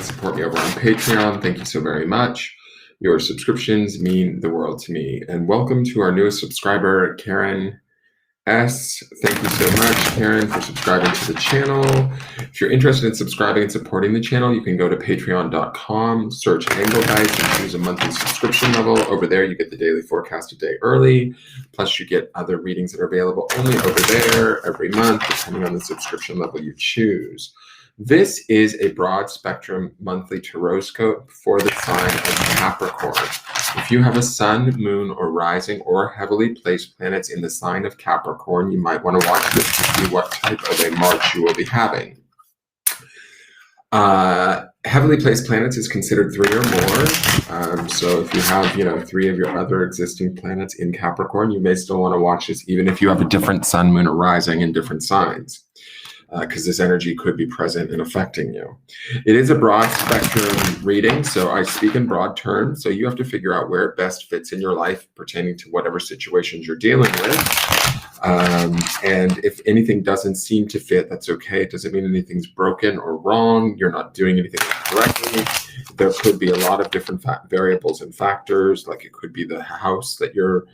support me over on Patreon, thank you so very much. Your subscriptions mean the world to me. And welcome to our newest subscriber, Karen S. Thank you so much, Karen, for subscribing to the channel. If you're interested in subscribing and supporting the channel, you can go to patreon.com, search Angle Dice, and choose a monthly subscription level. Over there, you get the daily forecast a day early. Plus, you get other readings that are available only over there every month, depending on the subscription level you choose. This is a broad spectrum monthly Tarotscope for the sign of Capricorn. If you have a sun, moon, or rising, or heavily placed planets in the sign of Capricorn, you might want to watch this to see what type of a March you will be having. Heavily placed planets is considered 3 or more. So if you have, 3 of your other existing planets in Capricorn, you may still want to watch this, even if you have a different sun, moon, or rising in different signs. Because this energy could be present and affecting you. It is a broad spectrum reading, so I speak in broad terms, so you have to figure out where it best fits in your life pertaining to whatever situations you're dealing with. And if anything doesn't seem to fit, that's okay. It doesn't mean anything's broken or wrong. You're not doing anything correctly. There could be a lot of different variables and factors, like it could be the house that your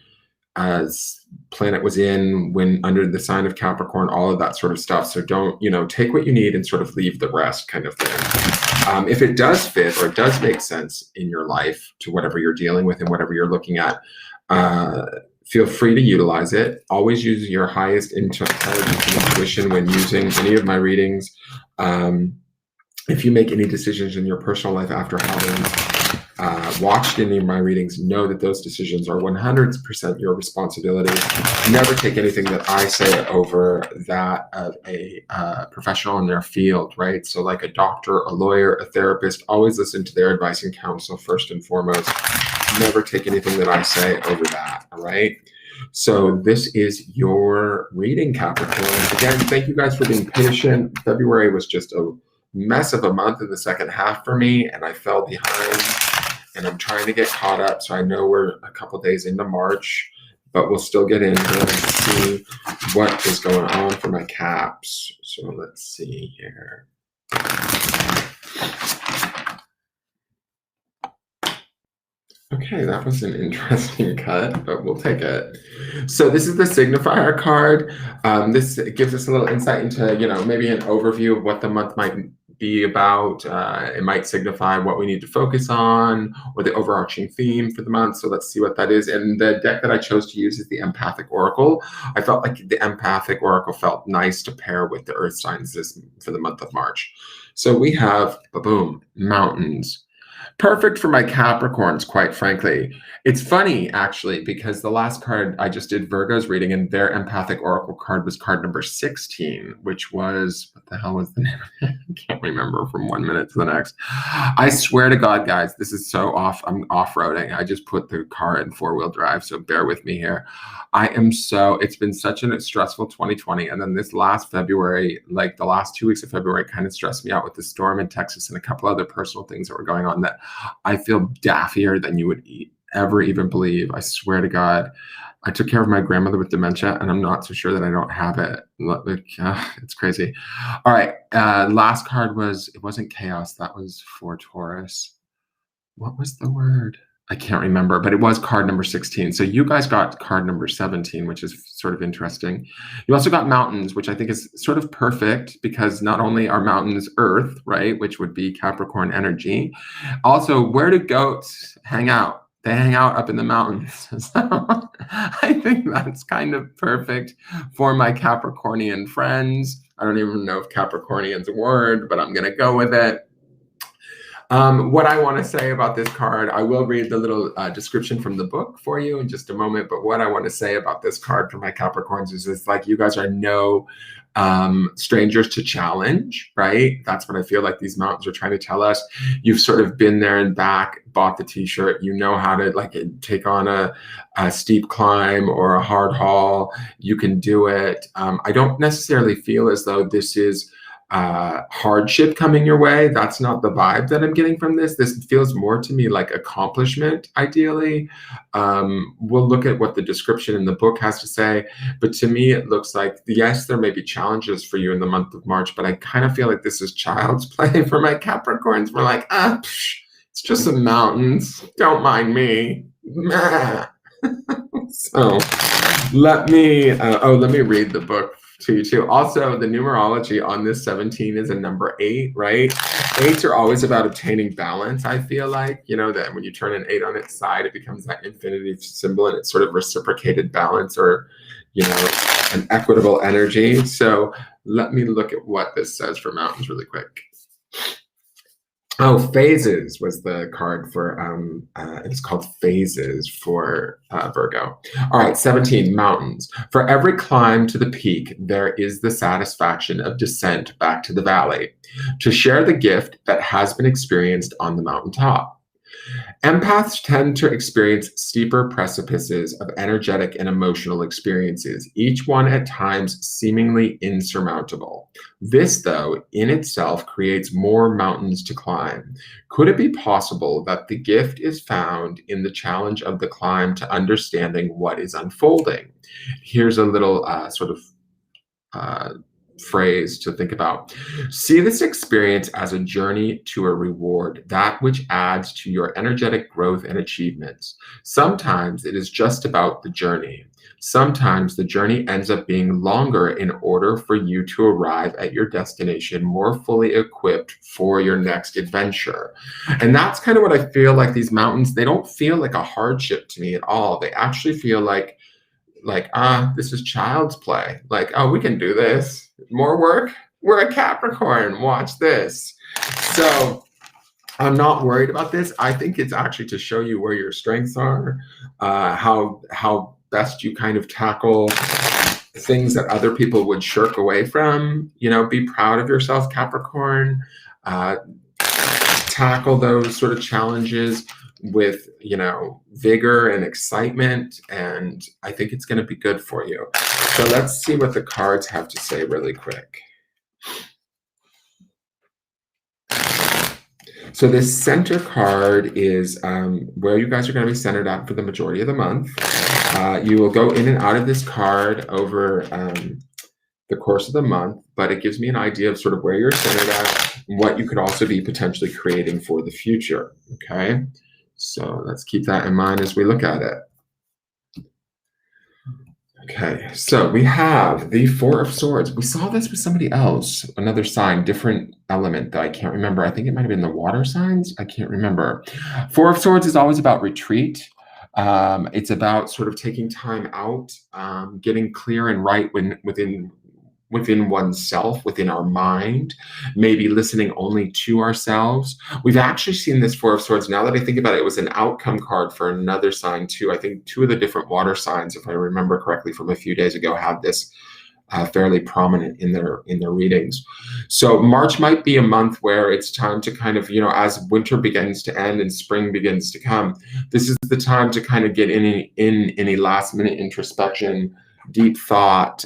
planet was in when under the sign of Capricorn, all of that sort of stuff. So don't, take what you need and sort of leave the rest kind of thing. If it does fit or it does make sense in your life to whatever you're dealing with and whatever you're looking at, feel free to utilize it. Always use your highest intelligence and intuition when using any of my readings. If you make any decisions in your personal life after having watched any of my readings, know that those decisions are 100% your responsibility. Never take anything that I say over that of a professional in their field, right? So like a doctor, a lawyer, a therapist, always listen to their advice and counsel first and foremost. Never take anything that I say over that, all right? So this is your reading, Capricorn. Again, thank you guys for being patient. February was just a mess of a month in the second half for me, and I fell behind. And I'm trying to get caught up, so I know we're a couple days into March, but we'll still get in here and see what is going on for my caps. So let's see here. Okay, that was an interesting cut, but we'll take it. So this is the signifier card. This gives us a little insight into, maybe an overview of what the month might be about. It might signify what we need to focus on or the overarching theme for the month. So let's see what that is. And the deck that I chose to use is the Empathic Oracle. I felt like the Empathic Oracle felt nice to pair with the Earth signs for the month of March. So we have, boom, mountains. Perfect for my Capricorns, quite frankly. It's funny, actually, because the last card I just did Virgo's reading, and their Empathic Oracle card was card number 16, which was, what the hell was the name? I can't remember from 1 minute to the next. I swear to God, guys, this is so off. I'm off-roading. I just put the car in 4-wheel drive, so bear with me here. It's been such a stressful 2020, and then this last February, like the last 2 weeks of February, kind of stressed me out with the storm in Texas and a couple other personal things that were going on that I feel daffier than you would ever even believe. I swear to God. I took care of my grandmother with dementia, and I'm not so sure that I don't have it. It's crazy. All right. Last card it wasn't chaos. That was for Taurus. What was the word? I can't remember, but it was card number 16. So you guys got card number 17, which is sort of interesting. You also got mountains, which I think is sort of perfect because not only are mountains Earth, right, which would be Capricorn energy. Also, where do goats hang out? They hang out up in the mountains. So I think that's kind of perfect for my Capricornian friends. I don't even know if Capricornian's a word, but I'm going to go with it. What I want to say about this card, I will read the little description from the book for you in just a moment. But what I want to say about this card for my Capricorns is it's like you guys are no strangers to challenge, right? That's what I feel like these mountains are trying to tell us. You've sort of been there and back, bought the t-shirt. You know how to take on a steep climb or a hard haul. You can do it. I don't necessarily feel as though this is hardship coming your way. That's not the vibe that I'm getting from this. This feels more to me like accomplishment, ideally. We'll look at what the description in the book has to say, but to me, it looks like, yes, there may be challenges for you in the month of March, but I kind of feel like this is child's play for my Capricorns. We're like, it's just some mountains. Don't mind me. So let me read the book to you too. Also, the numerology on this 17 is a number 8, right? 8s are always about obtaining balance, I feel like, that when you turn an 8 on its side, it becomes that infinity symbol, and it's sort of reciprocated balance, or, an equitable energy. So let me look at what this says for mountains really quick. Oh, phases was the card for, it's called phases for Virgo. All right, 17, mountains. For every climb to the peak, there is the satisfaction of descent back to the valley, to share the gift that has been experienced on the mountaintop. Empaths tend to experience steeper precipices of energetic and emotional experiences, each one at times seemingly insurmountable. This, though, in itself creates more mountains to climb. Could it be possible that the gift is found in the challenge of the climb to understanding what is unfolding? Here's a little phrase to think about. See this experience as a journey to a reward, that which adds to your energetic growth and achievements. Sometimes it is just about the journey. Sometimes the journey ends up being longer in order for you to arrive at your destination more fully equipped for your next adventure. And that's kind of what I feel like these mountains, they don't feel like a hardship to me at all. They actually feel like, this is child's play. Like, oh, we can do this. More work? We're a Capricorn. Watch this. So I'm not worried about this. I think it's actually to show you where your strengths are, how best you kind of tackle things that other people would shirk away from. Be proud of yourself, Capricorn. Tackle those sort of challenges with vigor and excitement, and I think it's going to be good for you. So let's see what the cards have to say really quick. So this center card is where you guys are going to be centered at for the majority of the month. You will go in and out of this card over the course of the month, but it gives me an idea of sort of where you're centered at and what you could also be potentially creating for the future. Okay. So let's keep that in mind as we look at it. Okay, so we have the Four of Swords. We saw this with somebody else, another sign, different element that I can't remember. I think it might have been the water signs. I can't remember. Four of Swords is always about retreat. It's about sort of taking time out, getting clear and right within oneself, within our mind, maybe listening only to ourselves. We've actually seen this Four of Swords. Now that I think about it, it was an outcome card for another sign too. I think 2 of the different water signs, if I remember correctly from a few days ago, have this fairly prominent in their readings. So March might be a month where it's time to kind of, as winter begins to end and spring begins to come, this is the time to kind of get in any last minute introspection, deep thought,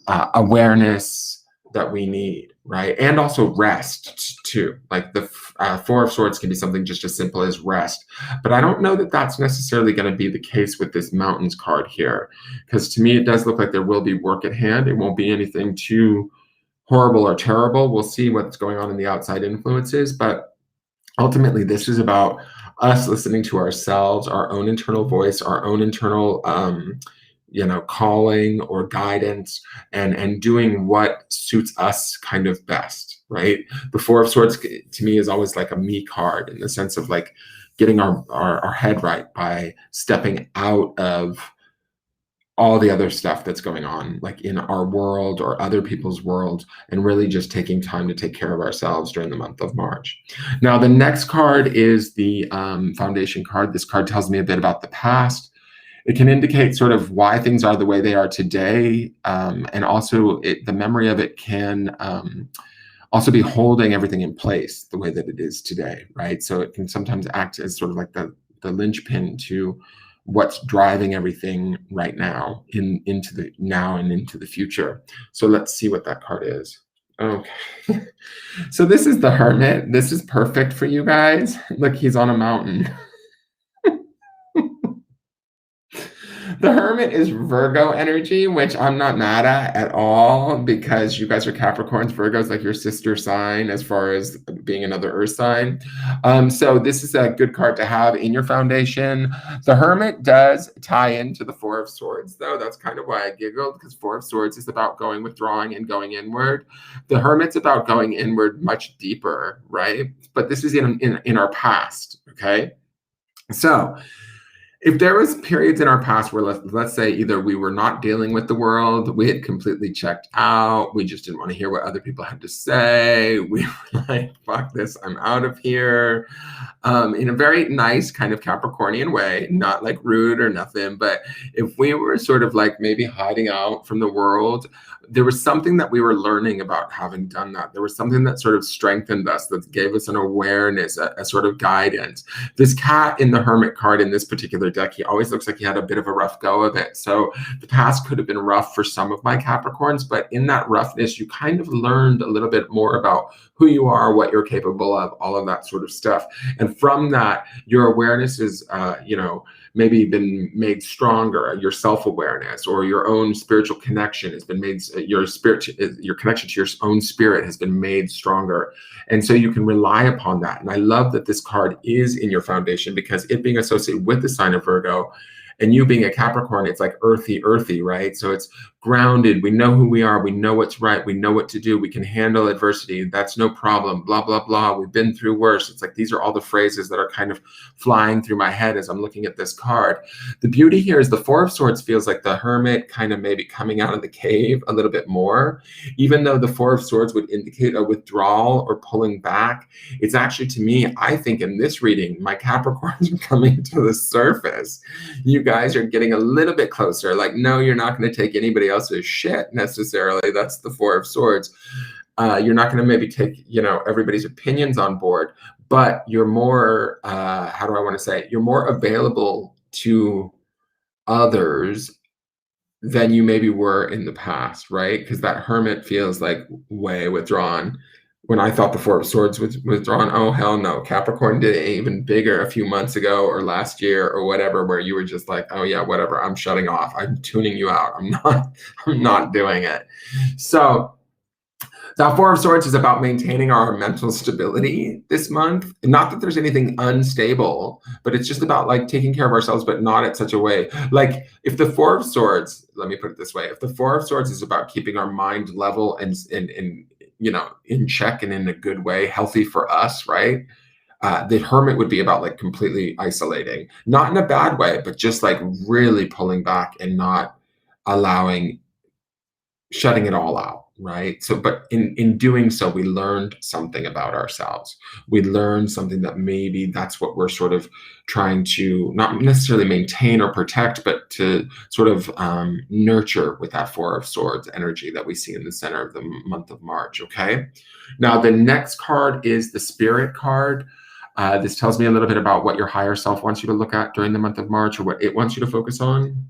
awareness that we need, right? And also rest too. Like the Four of Swords can be something just as simple as rest. But I don't know that that's necessarily going to be the case with this Mountains card here, because to me, it does look like there will be work at hand. It won't be anything too horrible or terrible. We'll see what's going on in the outside influences. But ultimately, this is about us listening to ourselves, our own internal voice, our own internal calling or guidance, and doing what suits us kind of best, right? The Four of Swords to me is always like a me card, in the sense of like getting our head right by stepping out of all the other stuff that's going on, like in our world or other people's world, and really just taking time to take care of ourselves during the month of March. Now, the next card is the Foundation card. This card tells me a bit about the past. It can indicate sort of why things are the way they are today, and also the memory of it can also be holding everything in place the way that it is today, right? So it can sometimes act as sort of like the linchpin to what's driving everything right now into the now and into the future. So let's see what that card is. Okay. So this is the Hermit. This is perfect for you guys. Look, he's on a mountain. The Hermit is Virgo energy, which I'm not mad at all because you guys are Capricorns. Virgo's like your sister sign as far as being another earth sign. So this is a good card to have in your foundation. The Hermit does tie into the Four of Swords, though. That's kind of why I giggled, because Four of Swords is about going withdrawing and going inward. The Hermit's about going inward much deeper, right? But this is in our past, okay? So if there was periods in our past where let's say either we were not dealing with the world, we had completely checked out, we just didn't want to hear what other people had to say, we were like, fuck this, I'm out of here, in a very nice kind of Capricornian way, not like rude or nothing, but if we were sort of like maybe hiding out from the world, there was something that we were learning about having done that. There was something that sort of strengthened us, that gave us an awareness, a sort of guidance. This cat in the Hermit card in this particular deck, he always looks like he had a bit of a rough go of it. So the past could have been rough for some of my Capricorns, but in that roughness, you kind of learned a little bit more about who you are, what you're capable of, all of that sort of stuff. And from that, your awareness is, maybe been made stronger. Your self-awareness or your own spiritual connection has been made, your connection to your own spirit has been made stronger. And so you can rely upon that. And I love that this card is in your foundation, because it being associated with the sign of Virgo and you being a Capricorn, it's like earthy, right? So it's grounded. We know who we are. We know what's right. We know what to do. We can handle adversity. That's no problem. Blah, blah, blah. We've been through worse. It's like these are all the phrases that are kind of flying through my head as I'm looking at this card. The beauty here is the Four of Swords feels like the Hermit kind of maybe coming out of the cave a little bit more. Even though the Four of Swords would indicate a withdrawal or pulling back, it's actually, to me, I think in this reading, my Capricorns are coming to the surface. You guys are getting a little bit closer. Like, no, you're not going to take anybody else's shit necessarily. That's the Four of Swords. You're not going to maybe take, everybody's opinions on board, but you're more, how do I want to say it? You're more available to others than you maybe were in the past, right? Because that Hermit feels like way withdrawn. When I thought the Four of Swords was withdrawn, oh, hell no. Capricorn did it even bigger a few months ago or last year or whatever, where you were just like, oh yeah, whatever, I'm shutting off. I'm tuning you out. I'm not doing it. So that Four of Swords is about maintaining our mental stability this month. Not that there's anything unstable, but it's just about like taking care of ourselves, but not in such a way. Like if the Four of Swords, let me put it this way, if the Four of Swords is about keeping our mind level and in check and in a good way, healthy for us, right? The Hermit would be about like completely isolating, not in a bad way, but just like really pulling back and not shutting it all out, right? So, but in doing so, we learned something about ourselves. We learned something that maybe that's what we're sort of trying to not necessarily maintain or protect, but to sort of nurture with that Four of Swords energy that we see in the center of the month of March, okay? Now, the next card is the Spirit card. This tells me a little bit about what your higher self wants you to look at during the month of March, or what it wants you to focus on.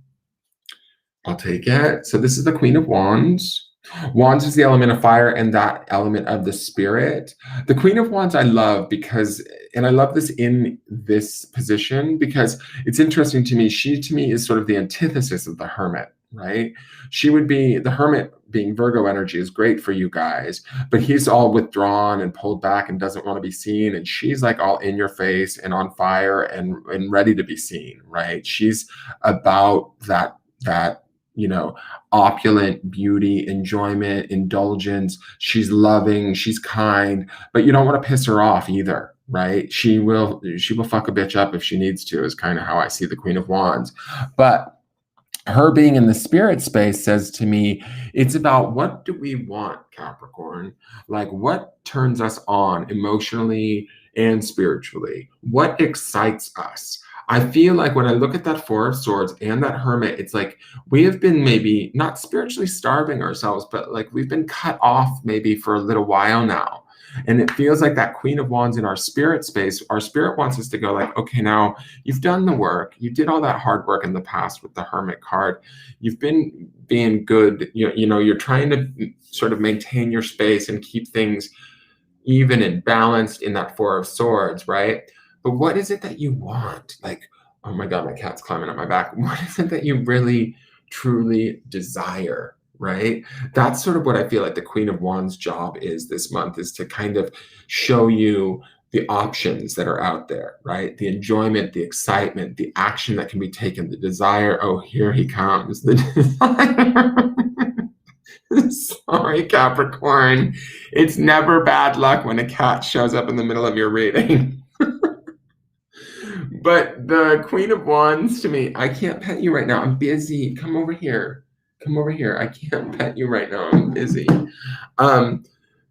I'll take it. So this is the Queen of Wands. Wands is the element of fire and that element of the spirit. The Queen of Wands I love because, and I love this in this position because it's interesting to me. She, to me, is sort of the antithesis of the Hermit, right? She would be, the Hermit being Virgo energy is great for you guys, but he's all withdrawn and pulled back and doesn't want to be seen. And she's like all in your face and on fire and ready to be seen, right? She's about that opulent beauty, enjoyment, indulgence. She's loving, she's kind, but you don't want to piss her off either, right? She will fuck a bitch up if she needs to, is kind of how I see the Queen of Wands. But her being in the spirit space says to me, it's about what do we want, Capricorn? Like what turns us on emotionally and spiritually? What excites us? I feel like when I look at that Four of Swords and that Hermit, it's like we have been maybe not spiritually starving ourselves, but like we've been cut off maybe for a little while now. And it feels like that Queen of Wands in our spirit space, our spirit wants us to go like, okay, now you've done the work. You did all that hard work in the past with the Hermit card. You've been being good. You're trying to sort of maintain your space and keep things even and balanced in that Four of Swords, right? But what is it that you want? Like, oh my God, my cat's climbing up my back. What is it that you really, truly desire, right? That's sort of what I feel like the Queen of Wands' job is this month, is to kind of show you the options that are out there, right? The enjoyment, the excitement, the action that can be taken, the desire. Oh, here he comes, the desire. Sorry, Capricorn. It's never bad luck when a cat shows up in the middle of your reading. But the Queen of Wands, to me, I can't pet you right now. I'm busy. Come over here. Come over here. I can't pet you right now. I'm busy.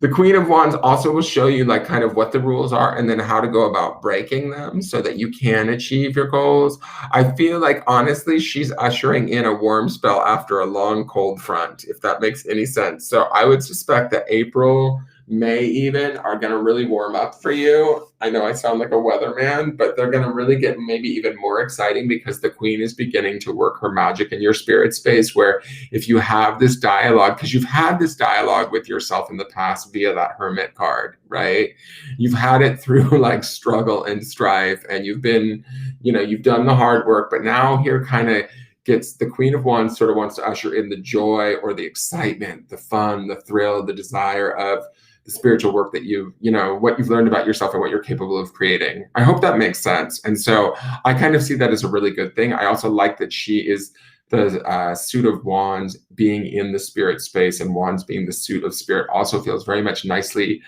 The Queen of Wands also will show you like kind of what the rules are and then how to go about breaking them so that you can achieve your goals. I feel like honestly, she's ushering in a warm spell after a long cold front, if that makes any sense. So I would suspect that April, May even are going to really warm up for you. I know I sound like a weatherman, but they're going to really get maybe even more exciting because the Queen is beginning to work her magic in your spirit space, where if you have this dialogue, because you've had this dialogue with yourself in the past via that Hermit card, right? You've had it through like struggle and strife, and you've been, you've done the hard work, but now here kind of gets the Queen of Wands sort of wants to usher in the joy or the excitement, the fun, the thrill, the desire of the spiritual work that what you've learned about yourself and what you're capable of creating. I hope that makes sense. And so I kind of see that as a really good thing. I also like that she is the suit of Wands being in the spirit space, and Wands being the suit of spirit also feels very much nicely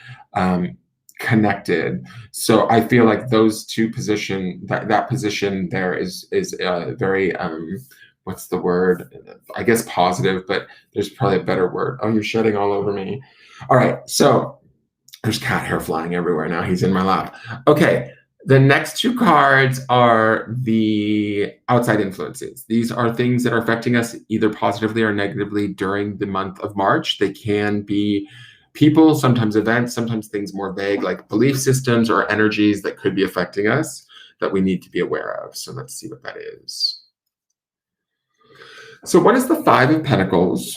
connected. So I feel like those two that position there is very what's the word? I guess positive, but there's probably a better word. Oh, you're shedding all over me. All right, so there's cat hair flying everywhere now. He's in my lap. Okay, the next two cards are the outside influences. These are things that are affecting us either positively or negatively during the month of March. They can be people, sometimes events, sometimes things more vague like belief systems or energies that could be affecting us that we need to be aware of. So let's see what that is. So what is the Five of Pentacles?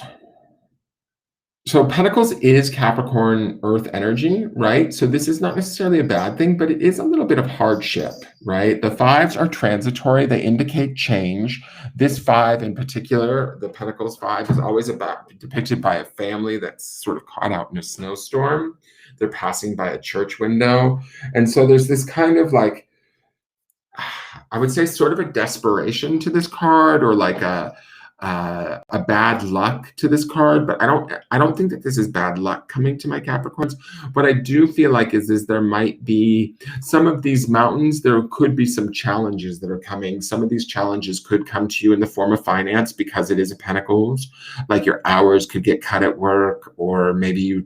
So Pentacles is Capricorn Earth energy, right? So this is not necessarily a bad thing, but it is a little bit of hardship, right? The fives are transitory. They indicate change. This five in particular, the Pentacles five, is always depicted by a family that's sort of caught out in a snowstorm. They're passing by a church window. And so there's this kind of like, I would say sort of a desperation to this card, or like a bad luck to this card, but I don't think that this is bad luck coming to my Capricorns. What I do feel like is there might be some of these mountains, there could be some challenges that are coming. Some of these challenges could come to you in the form of finance because it is a Pentacles, like your hours could get cut at work, or maybe you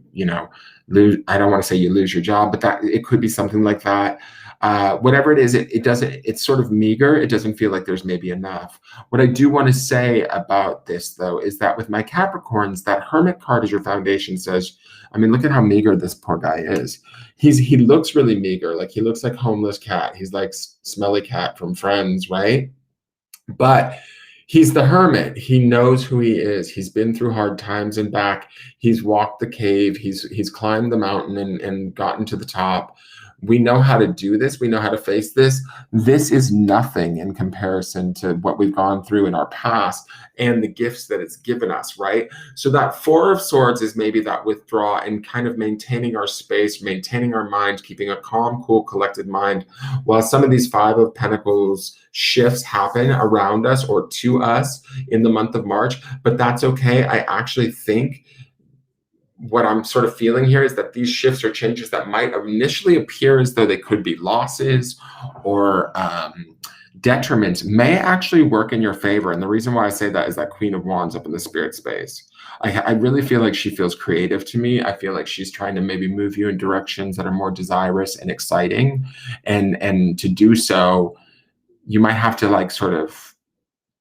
lose, I don't want to say you lose your job, but that it could be something like that. Whatever it is, it's sort of meager. It doesn't feel like there's maybe enough. What I do want to say about this, though, is that with my Capricorns, that Hermit card as your foundation says, I mean, look at how meager this poor guy is. He looks really meager. Like he looks like homeless cat. He's like smelly cat from Friends, right? But he's the hermit. He knows who he is. He's been through hard times and back. He's walked the cave. He's climbed the mountain and gotten to the top. We know how to do this. We know how to face this. This is nothing in comparison to what we've gone through in our past and the gifts that it's given us, right? So that Four of Swords is maybe that withdrawal and kind of maintaining our space, maintaining our mind, keeping a calm, cool, collected mind, while some of these Five of Pentacles shifts happen around us or to us in the month of March. But that's okay. I actually think what I'm sort of feeling here is that these shifts or changes that might initially appear as though they could be losses or detriments may actually work in your favor. And the reason why I say that is that Queen of Wands up in the spirit space. I really feel like she feels creative to me. I feel like she's trying to maybe move you in directions that are more desirous and exciting. And to do so, you might have to like sort of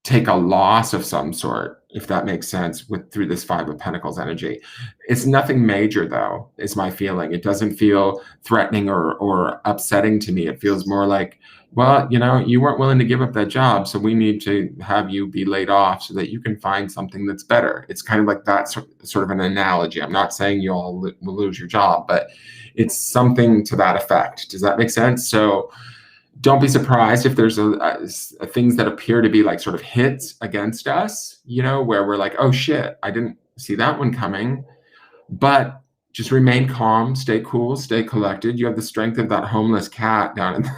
take a loss of some sort if that makes sense, through this Five of Pentacles energy. It's nothing major, though, is my feeling. It doesn't feel threatening or upsetting to me. It feels more like, well, you weren't willing to give up that job, so we need to have you be laid off so that you can find something that's better. It's kind of like that sort of an analogy. I'm not saying you all will lose your job, but it's something to that effect. Does that make sense? So don't be surprised if there's things that appear to be like sort of hits against us, where we're like, oh shit, I didn't see that one coming. But just remain calm, stay cool, stay collected. You have the strength of that homeless cat down in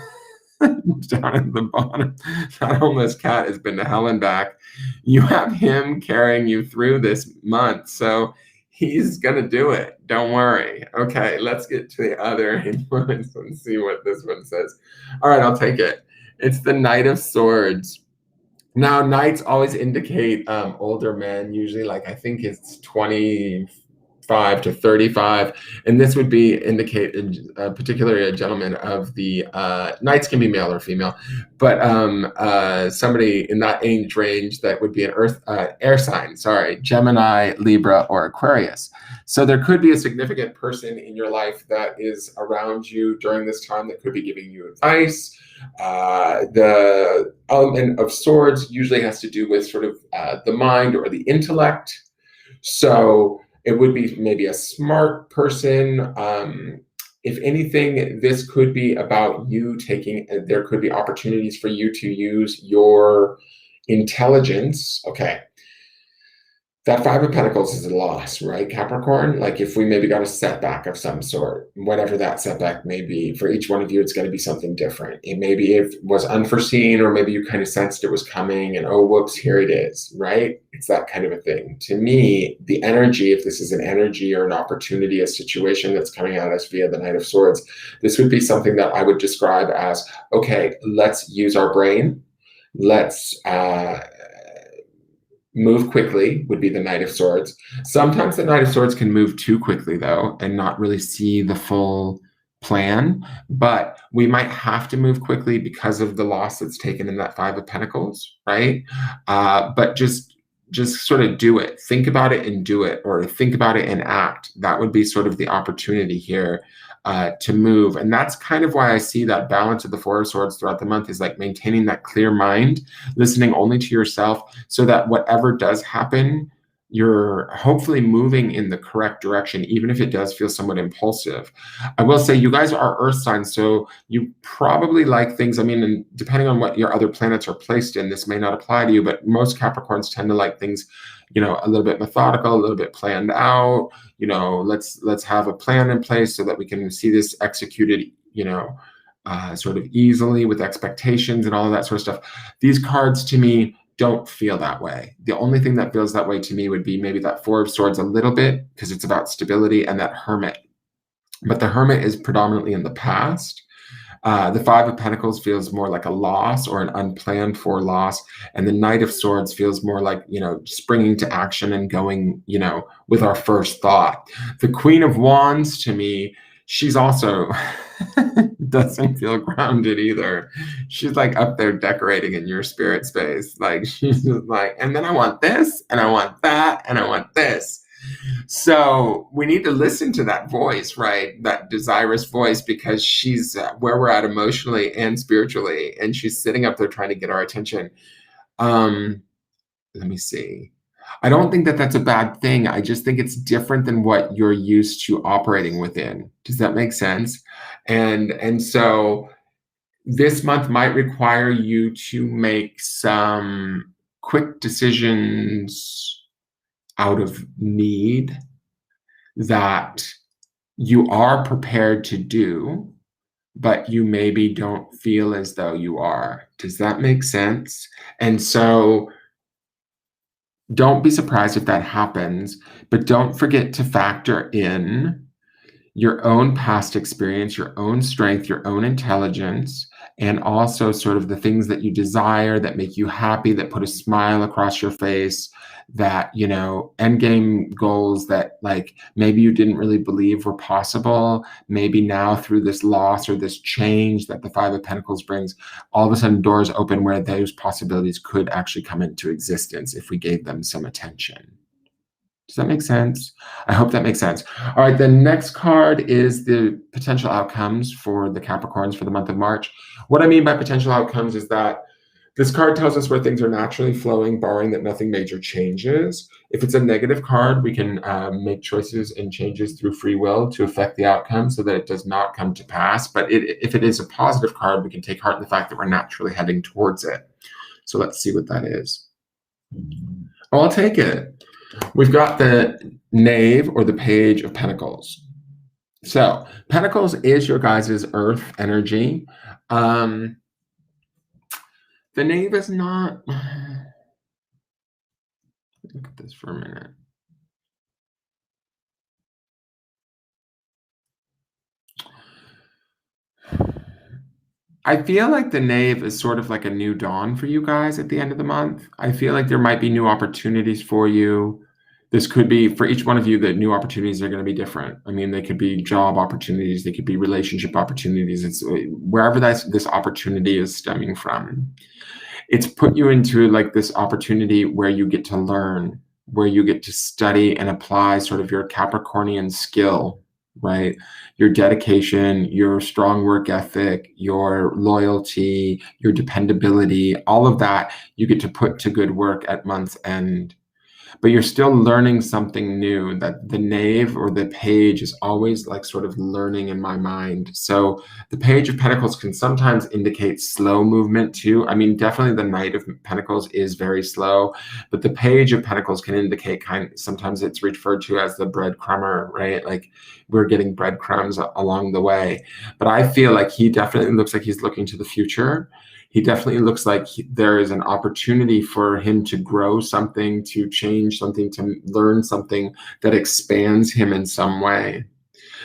down at the bottom. That homeless cat has been to hell and back. You have him carrying you through this month. So he's going to do it. Don't worry. Okay, let's get to the other influence and see what this one says. All right, I'll take it. It's the Knight of Swords. Now, knights always indicate older men, usually like I think it's 25 to 35, and this would indicate particularly a gentleman of the knights can be male or female, but somebody in that age range that would be an air sign, Gemini, Libra, or Aquarius. So there could be a significant person in your life that is around you during this time that could be giving you advice. The element of swords usually has to do with sort of the mind or the intellect. So it would be maybe a smart person. If anything, this could be about you there could be opportunities for you to use your intelligence. Okay. That Five of Pentacles is a loss, right, Capricorn? Like if we maybe got a setback of some sort, whatever that setback may be, for each one of you, it's going to be something different. It maybe it was unforeseen, or maybe you kind of sensed it was coming and, oh, whoops, here it is, right? It's that kind of a thing. To me, the energy, if this is an energy or an opportunity, a situation that's coming at us via the Knight of Swords, this would be something that I would describe as, okay, let's use our brain. Let's move quickly would be the Knight of Swords. Sometimes the Knight of Swords can move too quickly, though, and not really see the full plan. But we might have to move quickly because of the loss that's taken in that Five of Pentacles, right? But just sort of do it. Think about it and do it, or think about it and act. That would be sort of the opportunity here to move. And that's kind of why I see that balance of the Four of Swords throughout the month is like maintaining that clear mind, listening only to yourself, so that whatever does happen, you're hopefully moving in the correct direction, even if it does feel somewhat impulsive. I will say you guys are earth signs, so you probably like things, and depending on what your other planets are placed in, this may not apply to you, but most Capricorns tend to like things, a little bit methodical, a little bit planned out. Let's have a plan in place so that we can see this executed, sort of easily with expectations and all of that sort of stuff. These cards to me don't feel that way. The only thing that feels that way to me would be maybe that Four of Swords a little bit, because it's about stability, and that Hermit. But the Hermit is predominantly in the past. The Five of Pentacles feels more like a loss or an unplanned for loss. And the Knight of Swords feels more like, springing to action and going, with our first thought. The Queen of Wands, to me, she's also doesn't feel grounded either. She's like up there decorating in your spirit space. Like she's just like, and then I want this, and I want that, and I want this. So we need to listen to that voice, right? That desirous voice, because she's where we're at emotionally and spiritually, and she's sitting up there trying to get our attention. Let me see. I don't think that that's a bad thing. I just think it's different than what you're used to operating within. Does that make sense? And so this month might require you to make some quick decisions out of need that you are prepared to do, but you maybe don't feel as though you are. Does that make sense? And so don't be surprised if that happens, but don't forget to factor in your own past experience, your own strength, your own intelligence, and also sort of the things that you desire that make you happy, that put a smile across your face, that, you know, end game goals that like maybe you didn't really believe were possible. Maybe now through this loss or this change that the Five of Pentacles brings, all of a sudden doors open where those possibilities could actually come into existence if we gave them some attention. Does that make sense? I hope that makes sense. All right, the next card is the potential outcomes for the Capricorns for the month of March. What I mean by potential outcomes is that this card tells us where things are naturally flowing, barring that nothing major changes. If it's a negative card, we can make choices and changes through free will to affect the outcome so that it does not come to pass. But if it is a positive card, we can take heart in the fact that we're naturally heading towards it. So let's see what that is. Oh, I'll take it. We've got the Knave or the Page of Pentacles. So Pentacles is your guys' earth energy. The Knave is not... Look at this for a minute. I feel like the Knave is sort of like a new dawn for you guys at the end of the month. I feel like there might be new opportunities for you. This could be, for each one of you, the new opportunities are going to be different. I mean, they could be job opportunities. They could be relationship opportunities. It's wherever this opportunity is stemming from. It's put you into like this opportunity where you get to learn, where you get to study and apply sort of your Capricornian skill, right? Your dedication, your strong work ethic, your loyalty, your dependability, all of that you get to put to good work at month's end. But you're still learning something new. That the Knave or the Page is always like sort of learning in my mind. So the Page of Pentacles can sometimes indicate slow movement too. I mean, definitely the Knight of Pentacles is very slow, but the Page of Pentacles can indicate sometimes it's referred to as the breadcrumber, right? Like we're getting breadcrumbs along the way. But I feel like he definitely looks like he's looking to the future. He definitely looks like there is an opportunity for him to grow something, to change something, to learn something that expands him in some way.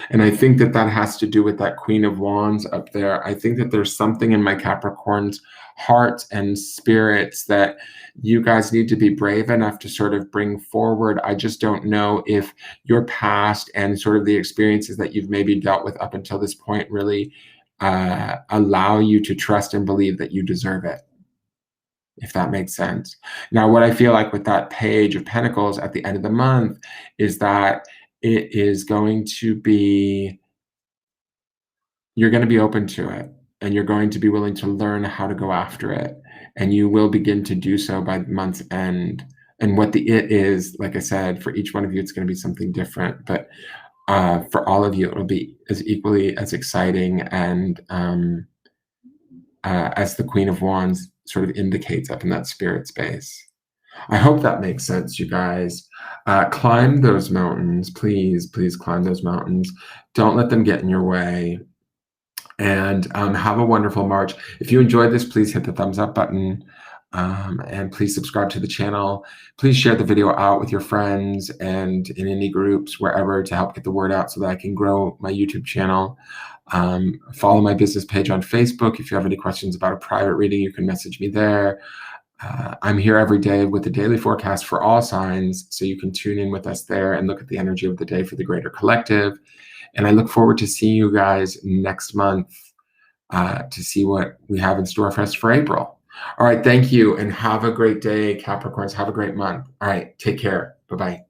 And I think that that has to do with that Queen of Wands up there. I think that there's something in my Capricorn's heart and spirits that you guys need to be brave enough to sort of bring forward. I just don't know if your past and sort of the experiences that you've maybe dealt with up until this point really allow you to trust and believe that you deserve it, if that makes sense. Now, what I feel like with that Page of Pentacles at the end of the month is that it is going to be, you're going to be open to it, and you're going to be willing to learn how to go after it, and you will begin to do so by month's end. And what the it is, like I said, for each one of you, it's going to be something different, but for all of you, it will be as equally as exciting and as the Queen of Wands sort of indicates up in that spirit space. I hope that makes sense, you guys. Climb those mountains, please, please climb those mountains. Don't let them get in your way. And have a wonderful March. If you enjoyed this, please hit the thumbs up button. And please subscribe to the channel. Please share the video out with your friends and in any groups, wherever, to help get the word out so that I can grow my YouTube channel. Follow my business page on Facebook. If you have any questions about a private reading, you can message me there. I'm here every day with the daily forecast for all signs, so you can tune in with us there and look at the energy of the day for the greater collective. And I look forward to seeing you guys next month to see what we have in store for us for April. All right, thank you, and have a great day, Capricorns. Have a great month. All right, take care. Bye-bye.